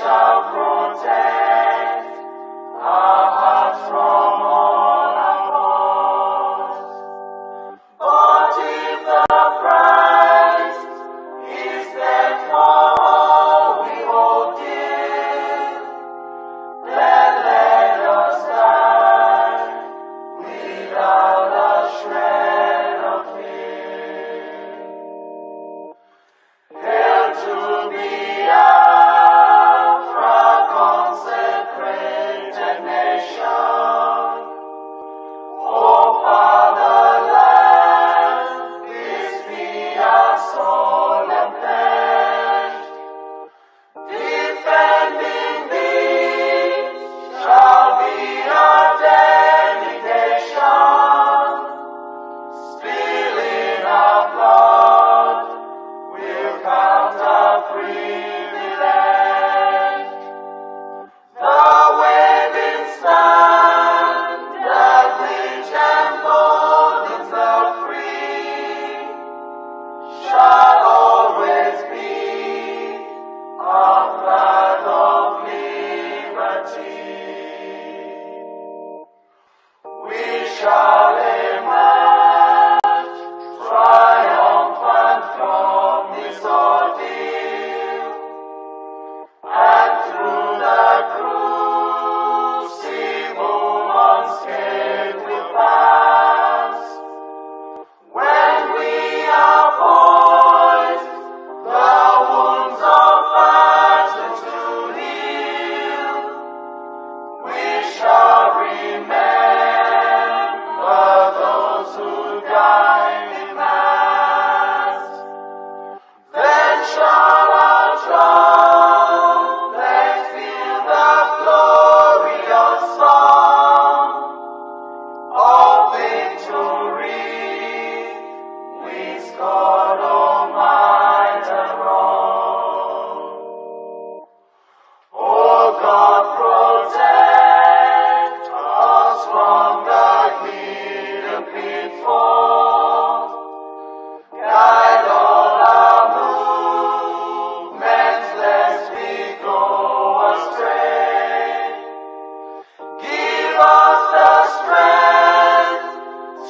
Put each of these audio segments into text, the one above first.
shall protect our hearts from all our faults. But if the price is that for all we hold dear, then let us die without a shred of fear. Hail to be Biafra, consecrated nation. O Fatherland, this be our solemn pledge. Defending thee shall be our dedication. Spilling our blood will count our privilege. The waving standard which emboldens the free shall always be our flag of liberty. We shall emerge triumphant from this ordeal, and through the crucible unscathed we'll pass. When we are poised, the wounds of battle to heal, we shall remember those who died in mass. Then shall our trumpets fill the glorious song of victory. We scored all might and wrong. Oh God, protect us from the hidden pitfalls. Guide all our movements lest we go astray. Give us the strength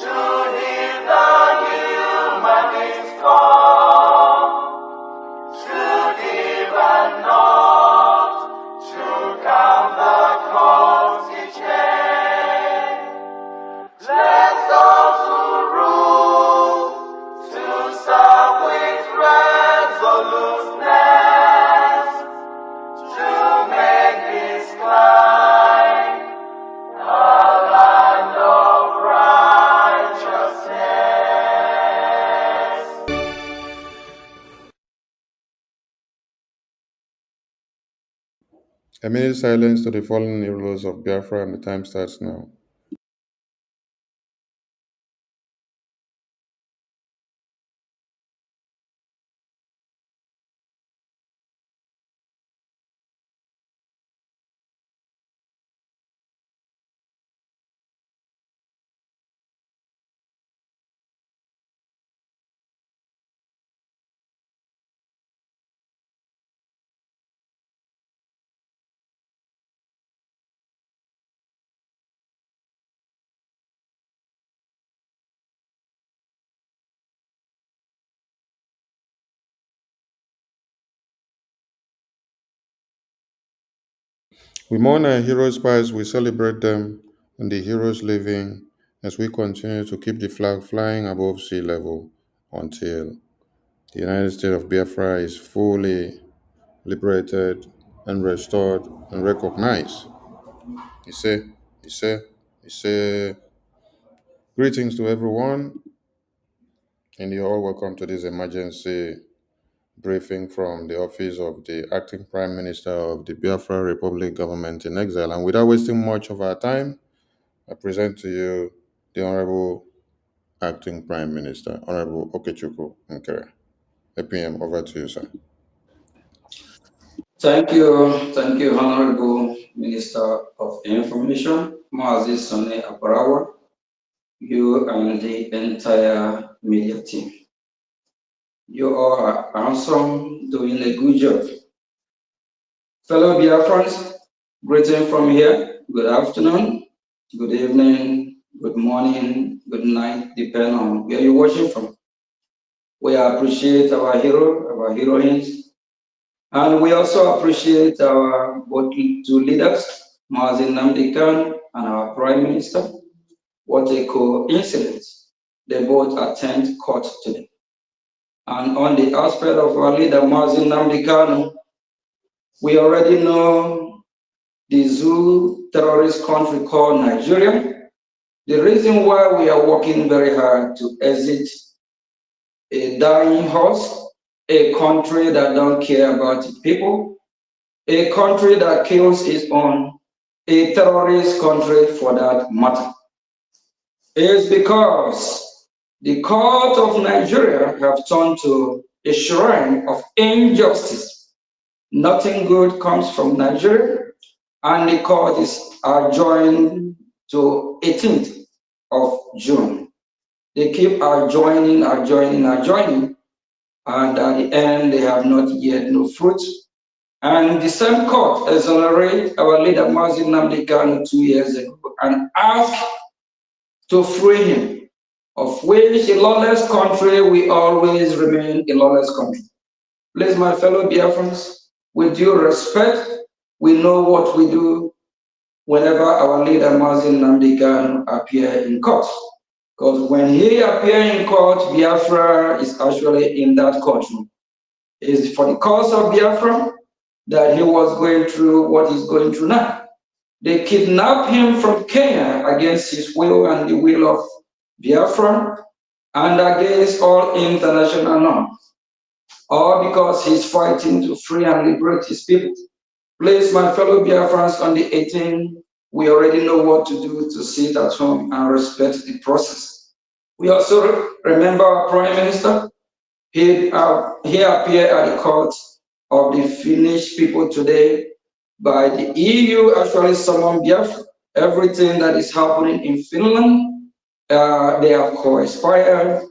to hear the humanist call, to give and not to count the cost each day. Let those who rule to serve with resoluteness, to make this climb a land of righteousness. A minute silence to the fallen heroes of Biafra, and the time starts now. We mourn our heroes past, we celebrate them and the heroes living as we continue to keep the flag flying above sea level until the United States of Biafra is fully liberated and restored and recognized. You say, you say, you say, greetings to everyone, and you're all welcome to this emergency briefing from the office of the acting Prime Minister of the Biafra Republic government in exile. And without wasting much of our time, I present to you the Honorable Acting Prime Minister, Honorable Okechukwu Nkere. APM, over to you, sir. Thank you, Honorable Minister of Information, Mazi Sone Aparawa, you and the entire media team. You are awesome, doing a good job. Fellow Biafrans, greeting from here. Good afternoon, good evening, good morning, good night, depending on where you're watching from. We appreciate our hero, our heroines, and we also appreciate our both two leaders, Mazin Nnamdi Kanu and our Prime Minister. What a coincidence. They both attend court today. And on the aspect of our leader, Mazin Nnamdi Kanu, we already know the zoo terrorist country called Nigeria. The reason why we are working very hard to exit a dying horse, a country that don't care about its people, a country that kills its own, a terrorist country for that matter, is because the court of Nigeria have turned to a shrine of injustice. Nothing good comes from Nigeria, and the court is adjourned to 18th of June. They keep adjourning, and at the end they have not yet no fruit. And the same court exonerated our leader Mazin Nnamdi Kanu 2 years ago and asked to free him, of which a lawless country will always remain a lawless country. Please, my fellow Biafrans, with due respect, we know what we do whenever our leader Mazin Nnamdi Kanu appear in court. Because when he appear in court, Biafra is actually in that courtroom. It is for the cause of Biafra that he was going through what he's going through now. They kidnapped him from Kenya against his will and the will of Biafra and against all international norms, all because he's fighting to free and liberate his people. Please, my fellow Biafrans, on the 18th, we already know what to do to sit at home and respect the process. We also remember our Prime Minister. He appeared at the court of the Finnish people today by the EU actually summoned Biafra. Everything that is happening in Finland, they have co-inspired,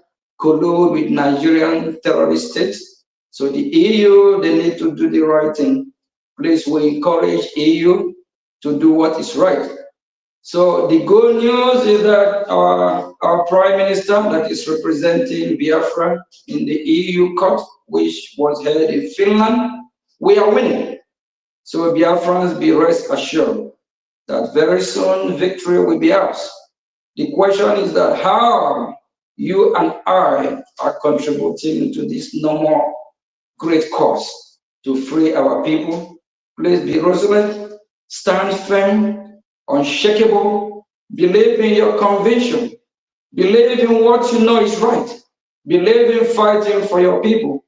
collude with Nigerian terrorist states. So the EU, they need to do the right thing. Please, we encourage EU to do what is right. So the good news is that our Prime Minister that is representing Biafra in the EU court, which was held in Finland, we are winning. So Biafrans, be rest assured that very soon victory will be ours. The question is that how you and I are contributing to this normal great cause to free our people. Please be resolute, stand firm, unshakable, believe in your conviction, believe in what you know is right, believe in fighting for your people,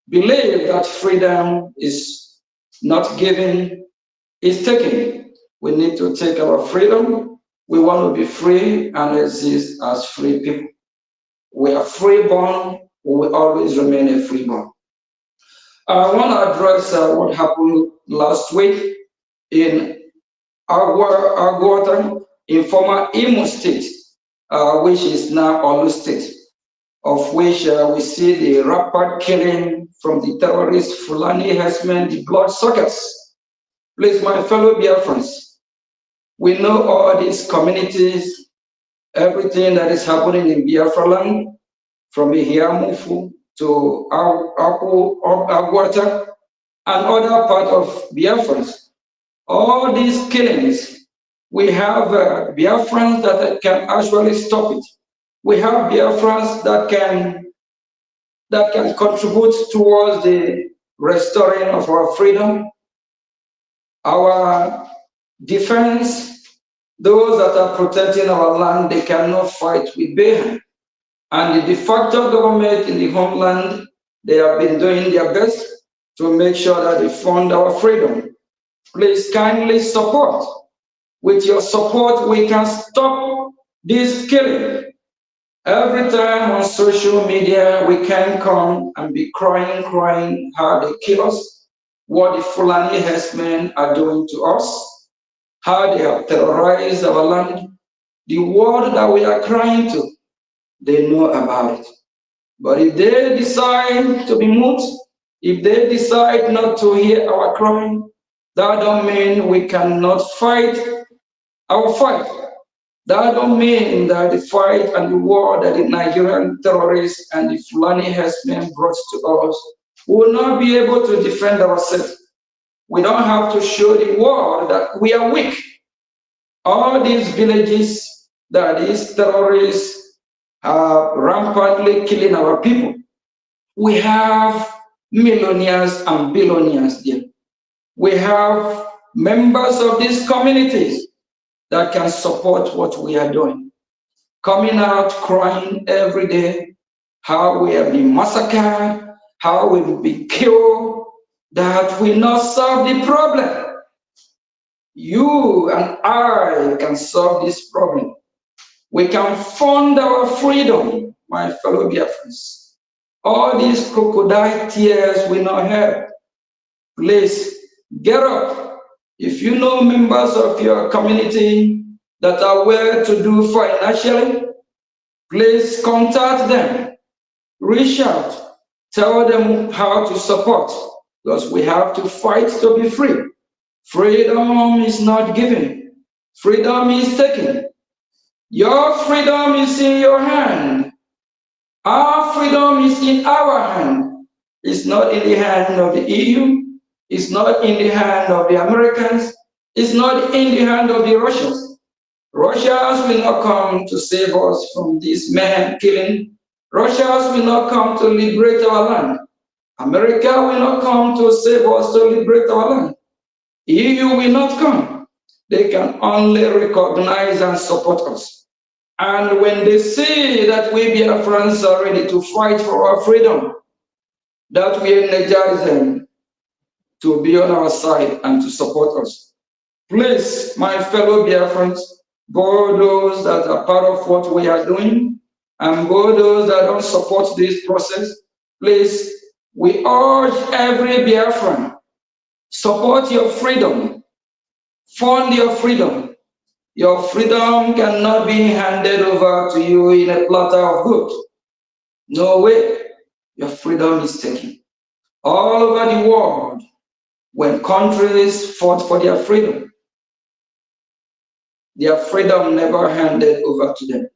believe that freedom is not given, is taken. We need to take our freedom. We want to be free and exist as free people. We are freeborn, we will always remain a freeborn. I want to address what happened last week in Agwata, in former Imo State, which is now Olu State, of which we see the rapid killing from the terrorist Fulani herdsmen, the bloodsuckers. Please, my fellow Biafrans, we know all these communities, everything that is happening in Biafra land, from Ihiamufu to Agwata and other part of Biafrans. All these killings, we have Biafrans that can actually stop it. We have Biafrans that can contribute towards the restoring of our freedom, our defense. Those that are protecting our land, they cannot fight with bare. And the de facto government in the homeland, they have been doing their best to make sure that they fund our freedom. Please kindly support. With your support, we can stop this killing. Every time on social media, we can come and be crying how they kill us, what the Fulani herdsmen are doing to us, how they have terrorized our land. The world that we are crying to, they know about it. But if they decide to be mute, if they decide not to hear our crying, That don't mean we cannot fight our fight. That don't mean that the fight and the war that the Nigerian terrorists and the Fulani herdsmen brought to us will not be able to defend ourselves. We don't have to show the world that we are weak. All these villages that these terrorists are rampantly killing our people, we have millionaires and billionaires there. We have members of these communities that can support what we are doing, coming out crying every day, how we have been massacred, how we will be killed, that will not solve the problem. You and I can solve this problem. We can fund our freedom, my fellow Biafrans. All these crocodile tears will not help. Please get up. If you know members of your community that are well to do financially, please contact them. Reach out. Tell them how to support, because we have to fight to be free. Freedom is not given. Freedom is taken. Your freedom is in your hand. Our freedom is in our hand. It's not in the hand of the EU. It's not in the hand of the Americans. It's not in the hand of the Russians. Russians will not come to save us from this man killing. Russians will not come to liberate our land. America will not come to save us to liberate our land. EU will not come. They can only recognize and support us. And when they see that we Biafrans are ready to fight for our freedom, that will energize them to be on our side and to support us. Please, my fellow Biafrans, both those that are part of what we are doing and both those that don't support this process, please, we urge every Biafran, support your freedom, fund your freedom. Your freedom cannot be handed over to you in a platter of gold. No way. Your freedom is taken. All over the world, when countries fought for their freedom never handed over to them.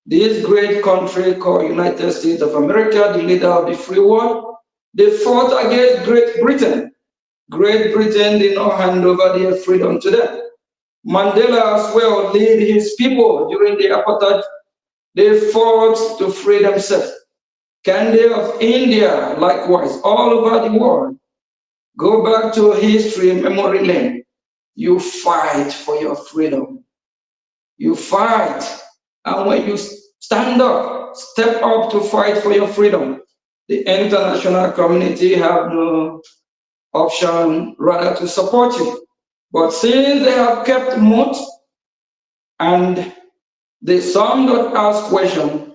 This great country called United States of America, the leader of the free world, they fought against Great Britain. Great Britain did not hand over their freedom to them. Mandela as well led his people during the apartheid. They fought to free themselves. Gandhi of India, likewise, all over the world. Go back to history, memory lane. You fight for your freedom. You fight. And when you stand up, step up to fight for your freedom, the international community have no option rather to support you. But since they have kept mute and some don't ask questions,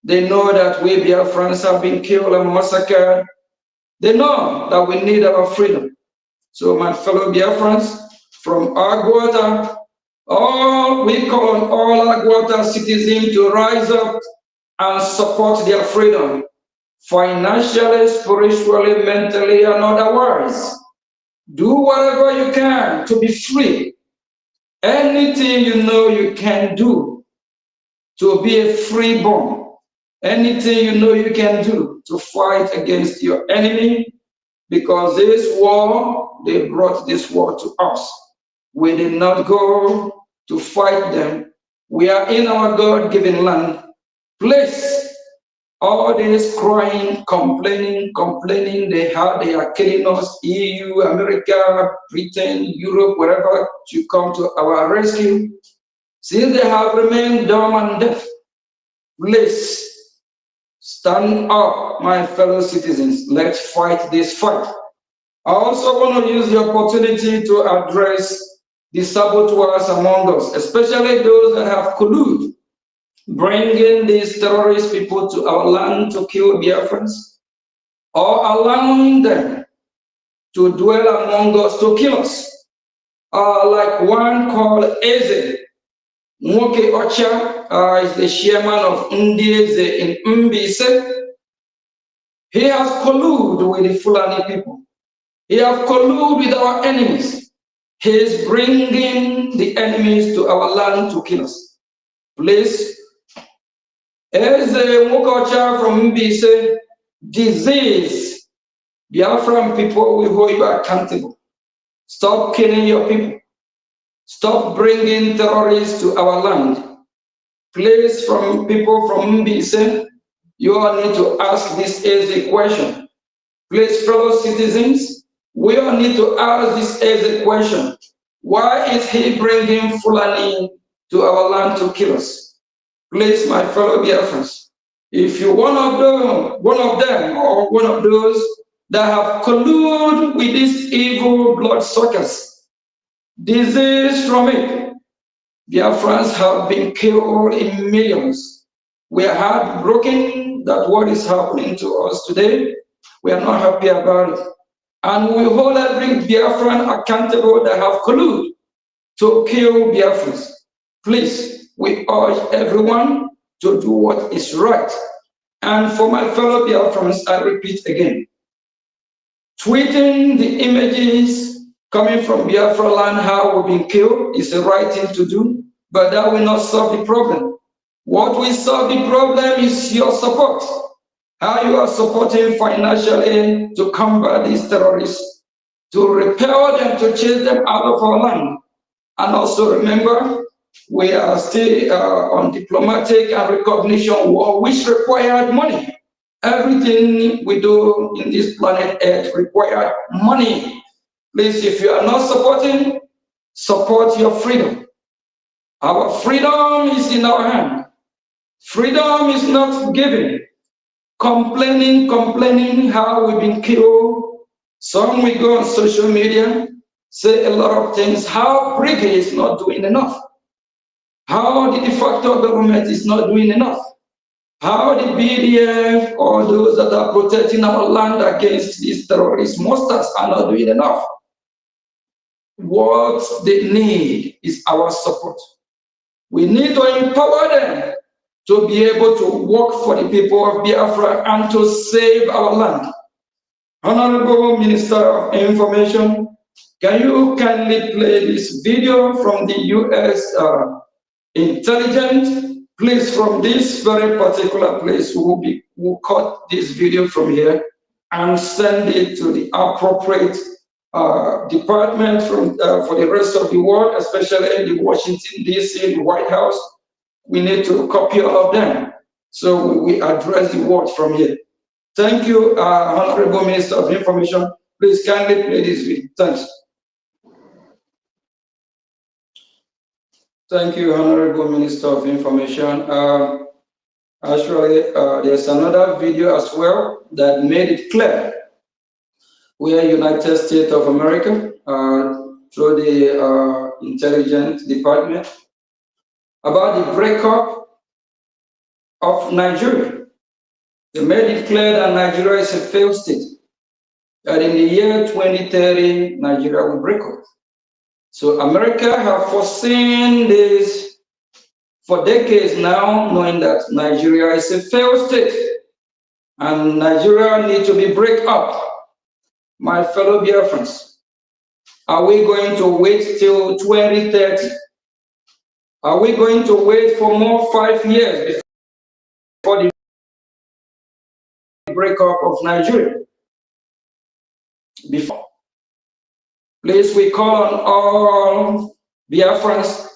they know that we Biafrans have been killed and massacred. They know that we need our freedom. So my fellow Biafrans, from Agwata, we call on all Agwata citizens to rise up and support their freedom, financially, spiritually, mentally, and otherwise. Do whatever you can to be free. Anything you know you can do to be a freeborn. Anything you know you can do to fight against your enemy, because this war, they brought this war to us. We did not go to fight them. We are in our God-given land. Please, all this crying, complaining, they are killing us, EU, America, Britain, Europe, wherever, to come to our rescue. Since they have remained dumb and deaf, please stand up, my fellow citizens. Let's fight this fight. I also want to use the opportunity to address the saboteurs among us, especially those that have colluded, bringing these terrorist people to our land to kill Biafrans, or allowing them to dwell among us to kill us. Like one called Eze Nwoke Ocha, is the chairman of Ndieze in Mbise. He has colluded with the Fulani people. He has colluded with our enemies. He is bringing the enemies to our land to kill us. Please, as a Mukocha from Mbise, disease, Biafran people will hold you accountable. Stop killing your people. Stop bringing terrorists to our land. Please, from people from Mbise, you all need to ask this as a question. Please, fellow citizens, we all need to ask this as a question. Why is he bringing Fulani to our land to kill us? Please, my fellow Biafrans, if you're one of them or one of those that have colluded with these evil bloodsuckers, disease from it, Biafrans have been killed in millions. We are heartbroken that what is happening to us today. We are not happy about it. And we hold every Biafran accountable that have colluded to kill Biafrans. Please, we urge everyone to do what is right. And for my fellow Biafrans, I repeat again, tweeting the images coming from Biafra land, how we've been killed, is the right thing to do, but that will not solve the problem. What will solve the problem is your support. How you are supporting financially to combat these terrorists, to repel them, to chase them out of our land. And also remember, we are still on diplomatic and recognition war, which required money. Everything we do in this planet Earth requires money. Please, if you are not supporting, support your freedom. Our freedom is in our hand. Freedom is not given. Complaining how we've been killed. Some we go on social media, say a lot of things, how Brgie is not doing enough. How the de facto government is not doing enough. How the BDF or those that are protecting our land against these terrorist monsters are not doing enough. What they need is our support. We need to empower them to be able to work for the people of Biafra and to save our land. Honorable Minister of Information, can you kindly play this video from the U.S. intelligence? Please, from this very particular place, we'll cut this video from here and send it to the appropriate department for the rest of the world, especially in the Washington, D.C., the White House. We need to copy all of them. So we address the world from here. Thank you, Honorable Minister of Information. Please kindly play this video. Thanks. Thank you, Honorable Minister of Information. Actually, there's another video as well that made it clear where United States of America, through the intelligence department, about the breakup of Nigeria. They made it clear that Nigeria is a failed state, that in the year 2030, Nigeria will break up. So America have foreseen this for decades now, knowing that Nigeria is a failed state and Nigeria needs to be break up. My fellow Biafrans, are we going to wait till 2030? Are we going to wait for more 5 years before the breakup of Nigeria? Before. Please, we call on all Biafrans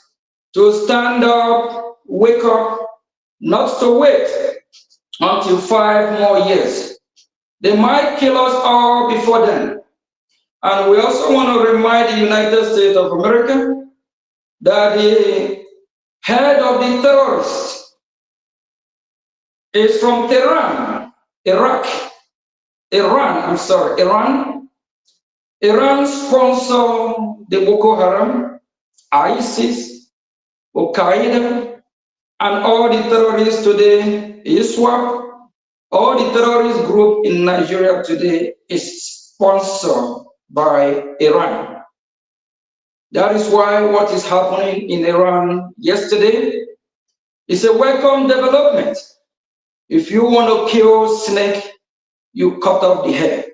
to stand up, wake up, not to wait until 5 more years. They might kill us all before then. And we also want to remind the United States of America that the head of the terrorists is from Iran. Iran sponsors the Boko Haram, ISIS, Al Qaeda, and all the terrorists today, ISWAP. All the terrorist group in Nigeria today is sponsored by Iran. That is why what is happening in Iran yesterday is a welcome development. If you want to kill snake, you cut off the head.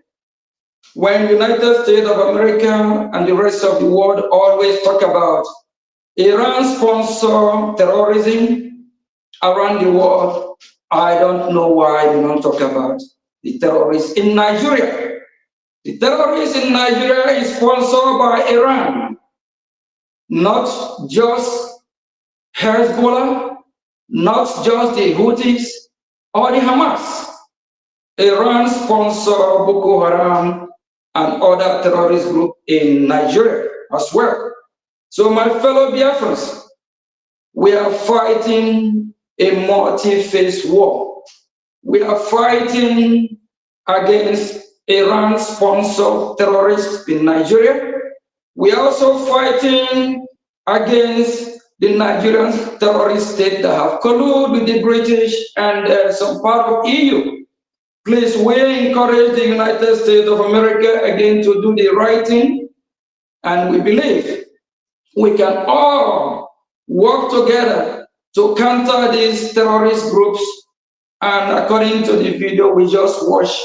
When United States of America and the rest of the world always talk about Iran sponsor terrorism around the world, I don't know why they don't talk about the terrorists in Nigeria. The terrorists in Nigeria is sponsored by Iran, not just Hezbollah, not just the Houthis or the Hamas. Iran sponsors Boko Haram and other terrorist groups in Nigeria as well. So my fellow Biafrans, we are fighting a multi-phase war. We are fighting against Iran-sponsored terrorists in Nigeria. We are also fighting against the Nigerian terrorist state that have colluded with the British and some part of EU. Please, we encourage the United States of America again to do the right thing, and we believe we can all work together to counter these terrorist groups. And according to the video we just watched,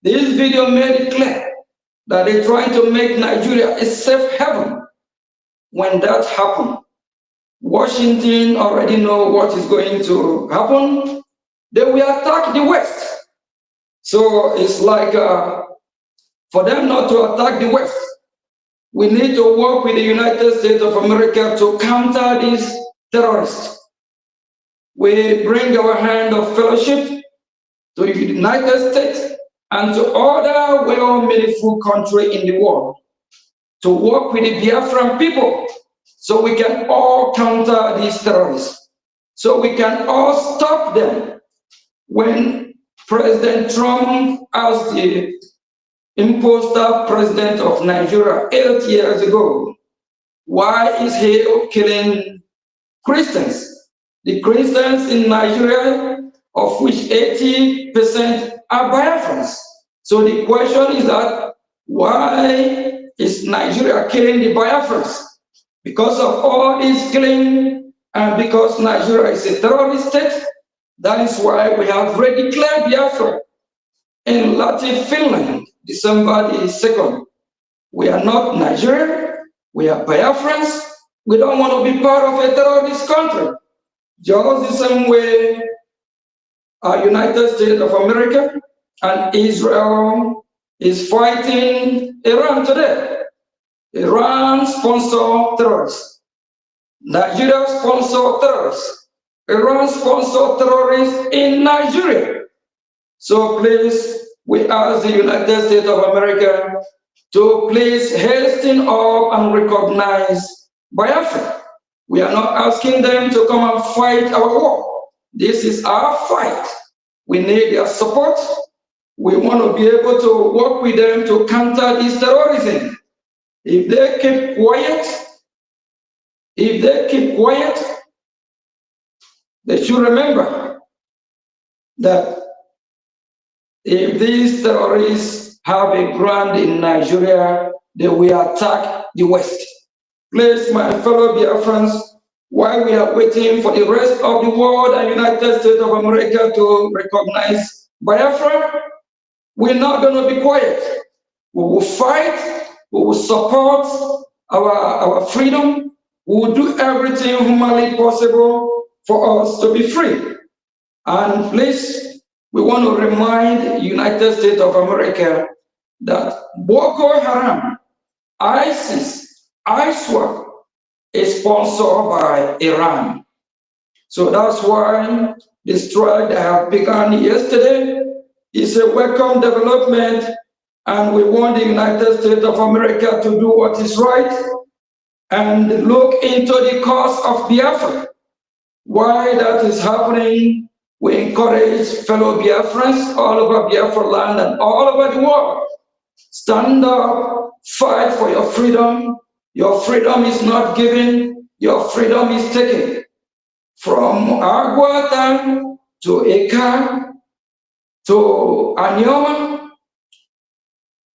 this video made it clear that they're trying to make Nigeria a safe haven. When that happens, Washington already know what is going to happen. They will attack the West. So it's like for them not to attack the West, we need to work with the United States of America to counter these terrorists. We bring our hand of fellowship to the United States and to other well-meaningful countries in the world to work with the Biafran people so we can all counter these terrorists, so we can all stop them. When President Trump asked the imposter president of Nigeria 8 years ago, why is he killing Christians? The Christians in Nigeria, of which 80% are Biafrans. So the question is that, why is Nigeria killing the Biafrans? Because of all this killing and because Nigeria is a terrorist state, that is why we have already declared Biafra in Latin Finland, December the 2nd. We are not Nigeria, we are Biafrans. We don't want to be part of a terrorist country. Just the same way United States of America and Israel is fighting Iran today. Iran sponsors terrorists. Nigeria sponsors terrorists. Iran sponsors terrorists in Nigeria. So please, we ask the United States of America to please hasten up and recognize Biafra. We are not asking them to come and fight our war. This is our fight. We need their support. We want to be able to work with them to counter this terrorism. If they keep quiet, they should remember that if these terrorists have a ground in Nigeria, they will attack the West. Please, my fellow Biafrans, while we are waiting for the rest of the world and United States of America to recognize Biafra, we're not going to be quiet. We will fight, we will support our freedom, we will do everything humanly possible for us to be free. And please, we want to remind the United States of America that Boko Haram, ISIS, ISWAP is sponsored by Iran. So that's why the strike that have begun yesterday is a welcome development, and we want the United States of America to do what is right and look into the cause of Biafra. Why that is happening, we encourage fellow Biafrans all over Biafra land and all over the world. Stand up, fight for your freedom. Your freedom is not given, your freedom is taken. From Aguatan to Eka, to Anyoma,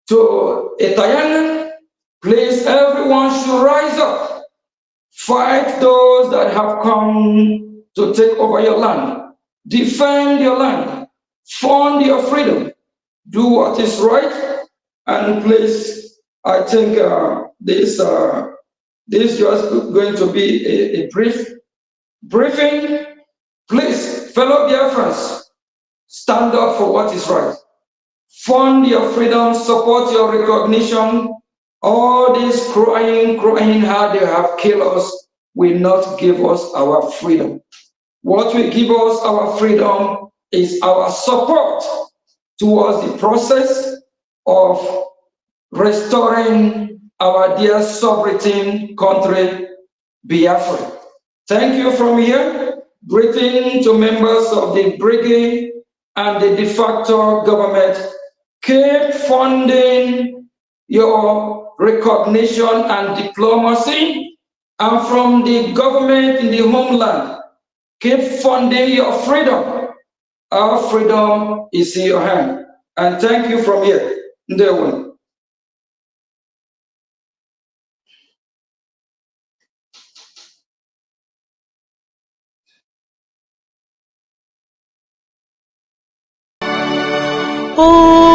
to Etayana, please, everyone should rise up. Fight those that have come to take over your land. Defend your land. Fund your freedom. Do what is right And please, I think this is just going to be a briefing. Please, fellow Biafrans, stand up for what is right. Fund your freedom, support your recognition. All this crying how they have killed us will not give us our freedom. What will give us our freedom is our support towards the process of restoring our dear sovereign country, Biafra. Thank you from here. Greeting to members of the Brgie and the de facto government. Keep funding your recognition and diplomacy. And from the government in the homeland, keep funding your freedom. Our freedom is in your hand. And thank you from here. Ndewo. Oh